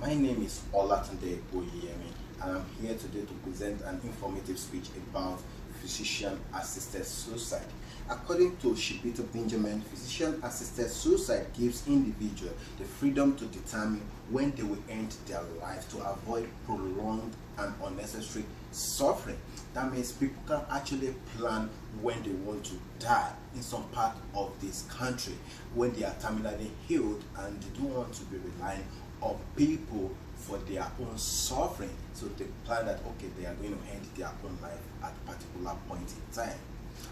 My name is Olatunde Oyeyemi, and I'm here today to present an informative speech about physician-assisted suicide. According to Shibito Benjamin, physician-assisted suicide gives individuals the freedom to determine when they will end their life to avoid prolonged and unnecessary suffering. That means people can actually plan when they want to die in some part of this country when they are terminally ill and they don't want to be relying on people for their own suffering. So they plan that okay, they are going to end their own life at a particular point in time.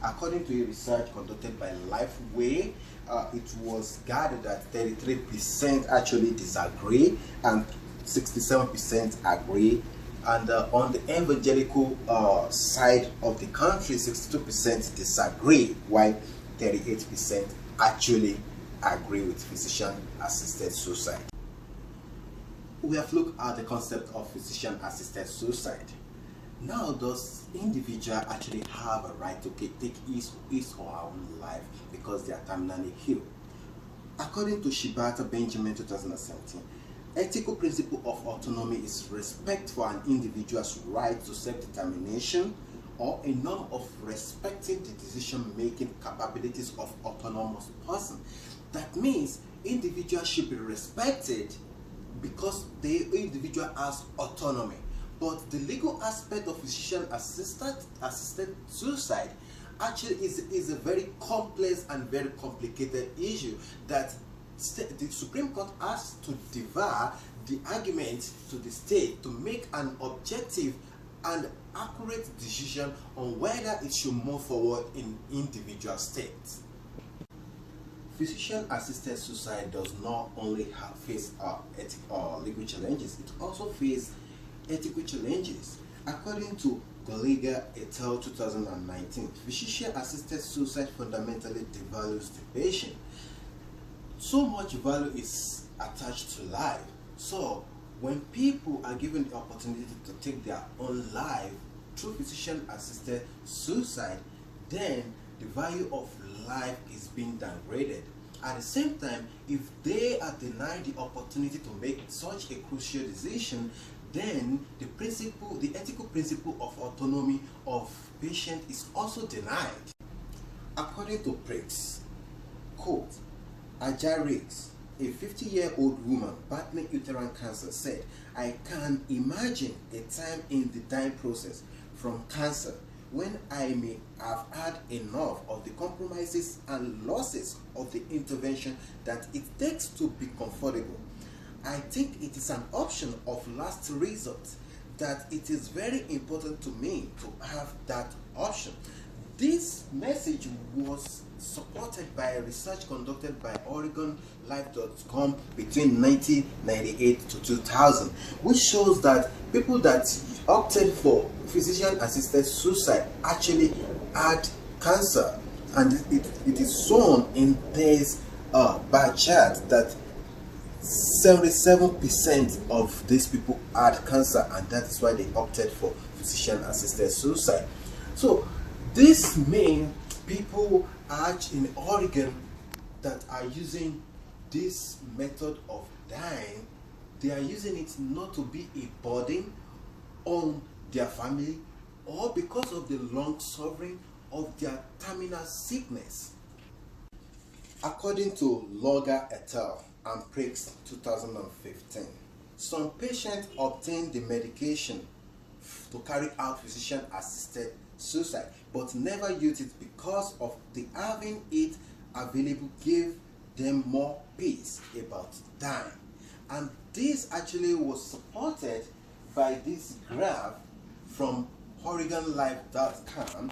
According to a research conducted by Lifeway, it was gathered that 33% actually disagree and 67% agree. And on the evangelical side of the country, 62% disagree, while 38% actually agree with physician-assisted suicide. We have looked at the concept of physician-assisted suicide. Now, does individual actually have a right to take his or her own life because they are terminally ill? According to Shibata Benjamin 2017, ethical principle of autonomy is respect for an individual's right to self-determination or a norm of respecting the decision-making capabilities of autonomous person. That means individuals should be respected because the individual has autonomy. But the legal aspect of physician-assisted suicide actually is a very complex and very complicated issue that the Supreme Court has to defer the argument to the state to make an objective and accurate decision on whether it should move forward in individual states. Physician-assisted suicide does not only face legal challenges, it also faces ethical challenges. According to Gallagher et al. 2019, physician-assisted suicide fundamentally devalues the patient. So much value is attached to life. So when people are given the opportunity to take their own life through physician-assisted suicide, then the value of life is being downgraded. At the same time, if they are denied the opportunity to make such a crucial decision, then the ethical principle of autonomy of patient is also denied. According to Pricks, quote, Aja Riggs, a 50-year-old woman battling uterine cancer, said, "I can imagine a time in the dying process from cancer when I may have had enough of the compromises and losses of the intervention that it takes to be comfortable. I think it is an option of last resort, that it is very important to me to have that option." This message was supported by a research conducted by OregonLife.com between 1998 to 2000, which shows that people that opted for physician-assisted suicide actually had cancer, and it is shown in this bar chart that 77% of these people had cancer, and that is why they opted for physician-assisted suicide. So this means people in Oregon that are using this method of dying, they are using it not to be a burden on their family or because of the long suffering of their terminal sickness. According to Logger et al. And Pricks 2015, some patients obtain the medication to carry out physician-assisted suicide but never use it because of the having it available gave them more peace about dying. And this actually was supported by this graph from OregonLife.com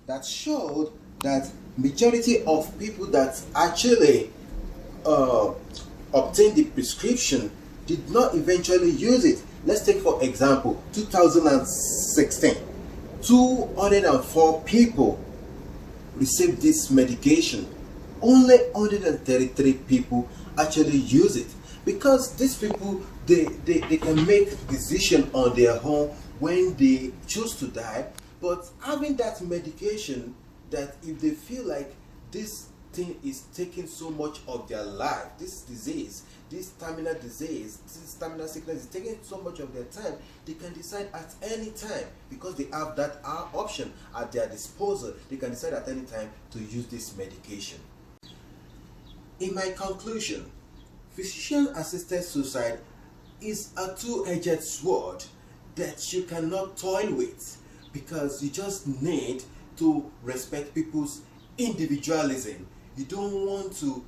that showed that majority of people that actually obtained the prescription did not eventually use it. Let's take for example 2016, 204 people received this medication. Only 133 people actually use it, because these people they can make decision on their own when they choose to die, but having that medication that if they feel like this thing is taking so much of their life, this disease, this terminal disease, this terminal sickness is taking so much of their time, they can decide at any time, because they have that option at their disposal, they can decide at any time to use this medication. In my conclusion, physician-assisted suicide is a two-edged sword that you cannot toy with, because you just need to respect people's individualism. You don't want to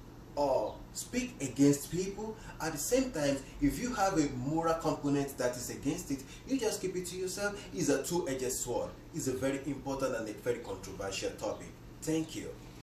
speak against people. At the same time, if you have a moral component that is against it, you just keep it to yourself. It's a two-edged sword. It's a very important and a very controversial topic. Thank you.